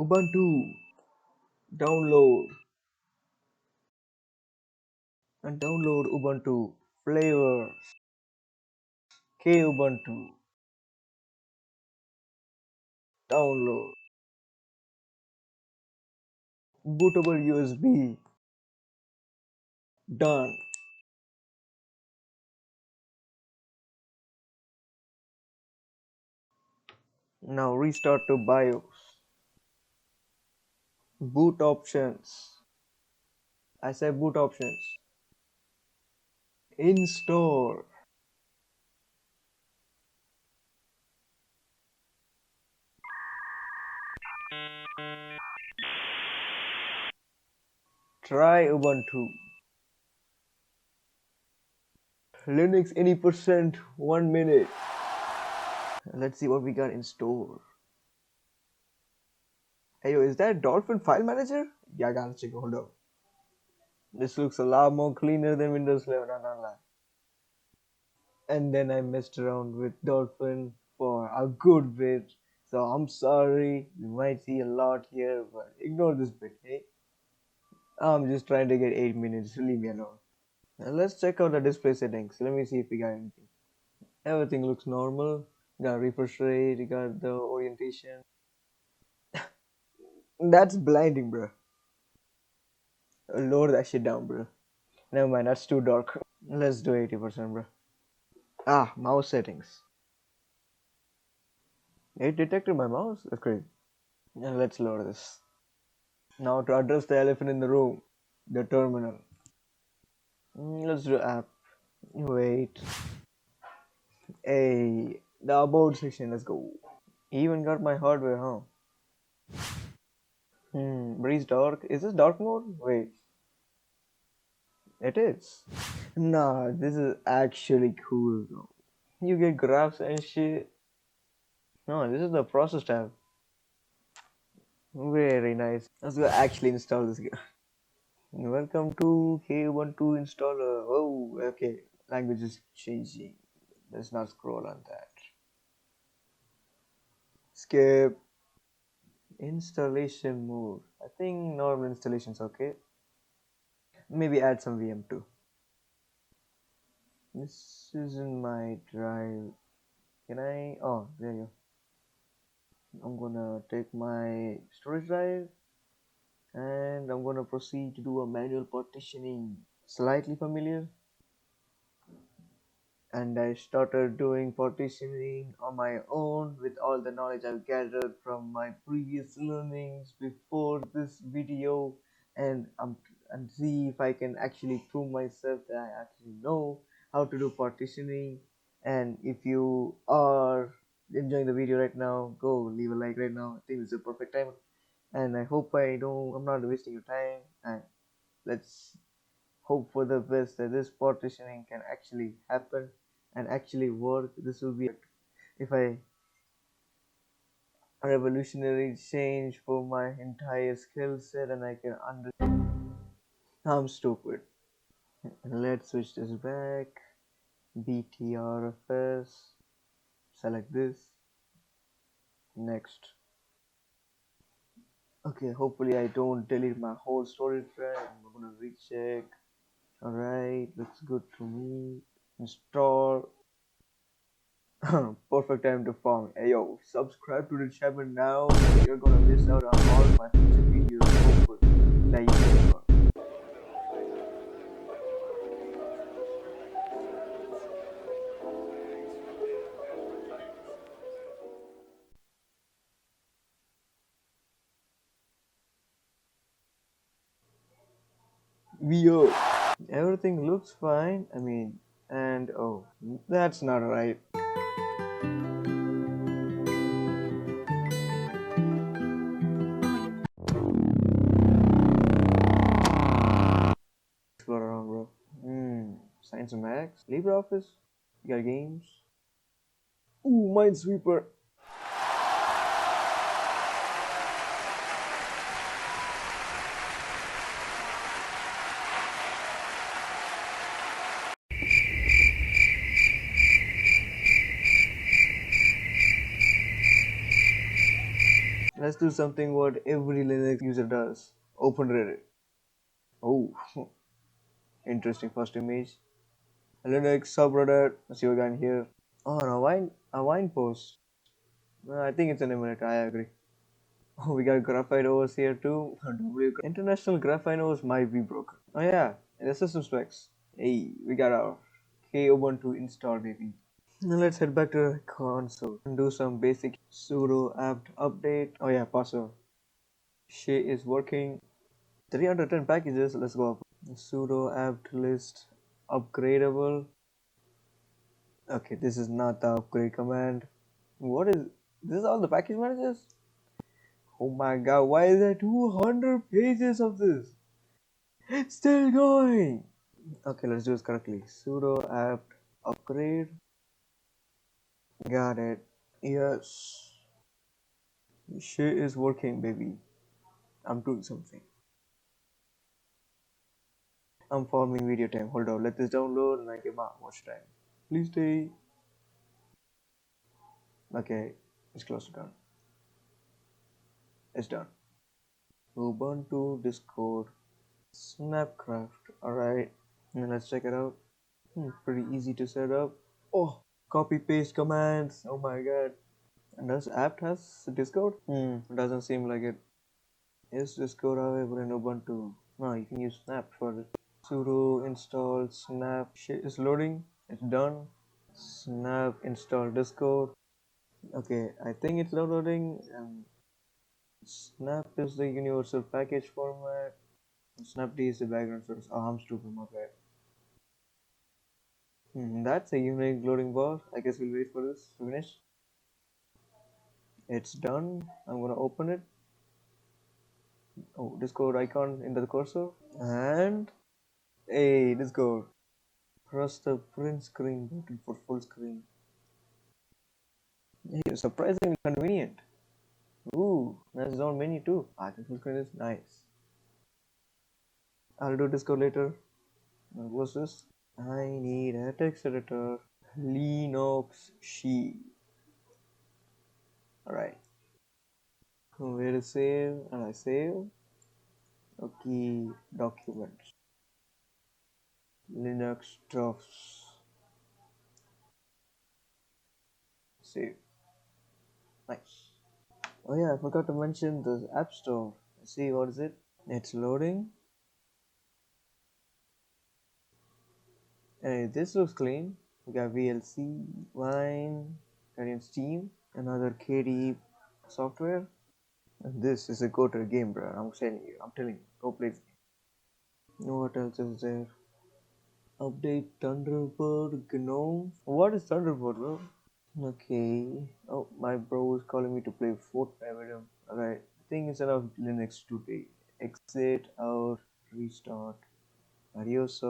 Ubuntu, download and download Ubuntu flavors. Kubuntu, download bootable USB, done. Now restart to BIOS. Boot options. I say boot options. Install. Try Ubuntu. Linux any percent 1 minute. Let's see what we got in store. Hey yo, is that Dolphin file manager? Yeah, I gotta check. Hold up. This looks a lot more cleaner than Windows 11. Not lie. And then I messed around with Dolphin for a good bit. So I'm sorry, you might see a lot here, but ignore this bit, hey? I'm just trying to get 8 minutes, leave me alone. Now let's check out the display settings. Let me see if we got anything. Everything looks normal. Got refresh rate, you got the orientation. That's blinding, bro. Lower that shit down, bro. Never mind, that's too dark. Let's do 80%, bro. Ah, mouse settings. It detected my mouse? That's great. Now let's lower this. Now to address the elephant in the room, the terminal. Let's do app. Wait. Hey, the about section, let's go. Even got my hardware, huh? Breeze dark. Is this dark mode? Wait. It is. Nah, this is actually cool though. You get graphs and shit. No, this is the process tab. Very nice. Let's go actually install this guy. Welcome to K12 installer. Oh, okay. Language is changing. Let's not scroll on that. Skip. Installation mode. I think normal installation's okay. Maybe add some VM too. This isn't my drive. Can I? Oh, there you go. I'm gonna take my storage drive and I'm gonna proceed to do a manual partitioning. Slightly familiar? And I started doing partitioning on my own with all the knowledge I've gathered from my previous learnings before this video, and and see if I can actually prove myself that I actually know how to do partitioning. And if you are enjoying the video right now, go leave a like right now. I think it's a perfect time, and I hope I'm not wasting your time. And let's hope for the best that this partitioning can actually happen and actually work. This will be if I a revolutionary change for my entire skill set and I can understand. I'm stupid. Let's switch this back. BTRFS. Select this. Next. Okay, hopefully I don't delete my whole storage drive. I'm gonna recheck. Alright, looks good to me. Install. Perfect time to farm. Hey yo, subscribe to the channel now. You're gonna miss out on all my future videos. Hopefully, that you can farm. Yo, everything looks fine. I mean, and oh, that's not right. Explore around, bro. Science and Max, LibreOffice. You got games. Ooh, Minesweeper. Let's do something what every Linux user does. Open Reddit. Oh, interesting first image. Linux subreddit. Let's see what we got in here. Oh, a wine post. I think it's an emulator. I agree. Oh, we got graphite OS here too. International graphite OS might be broken. Oh yeah, the system specs. Hey, we got our Ubuntu installed baby. Now let's head back to the console and do some basic sudo apt update. Oh yeah, password. She is working. 310 packages. Let's go up. Sudo apt list upgradable. Okay, this is not the upgrade command. What is this? Is all the package managers? Oh my god, why is there 200 pages of this? It's still going. Okay, let's do this correctly. Sudo apt upgrade. Got it. Yes. Shit is working, baby. I'm doing something. I'm forming video time. Hold on, let this download and I get my watch time. Please stay. Okay, it's close to done. It's done. Ubuntu, Discord, Snapcraft. Alright, let's check it out. Pretty easy to set up. Oh, copy paste commands. Oh my god. And does apt has Discord? Doesn't seem like it. Is Discord available in Ubuntu? No, you can use Snap for it. Sudo install Snap. Shit is loading. It's done. Snap install Discord. Okay, I think it's downloading. Snap is the universal package format. Snapd is the background source. Oh, I'm stupid, my bad. That's a unique loading bar. I guess we'll wait for this to finish. It's done. I'm gonna open it. Oh, Discord icon in the cursor. And hey, Discord. Press the print screen button for full screen. Hey, surprisingly convenient. Ooh, that's on menu too. The full screen is nice. I'll do Discord later. What's this? I need a text editor. Linux she. Alright. Where to save? And I save. Okay, documents. Linux drafts. Save. Nice. Oh yeah, I forgot to mention the App Store. Let's see, what is it? It's loading. Hey, this looks clean. We got VLC, Wine, Guardian Steam, another KDE software. And this is a go-to game, bro. I'm telling you, go play. What else is there? Update Thunderbird GNOME. What is Thunderbird, bro? Okay. Oh, my bro is calling me to play Fortnite with him. Alright. I think instead of Linux today. Exit out, restart. Adios.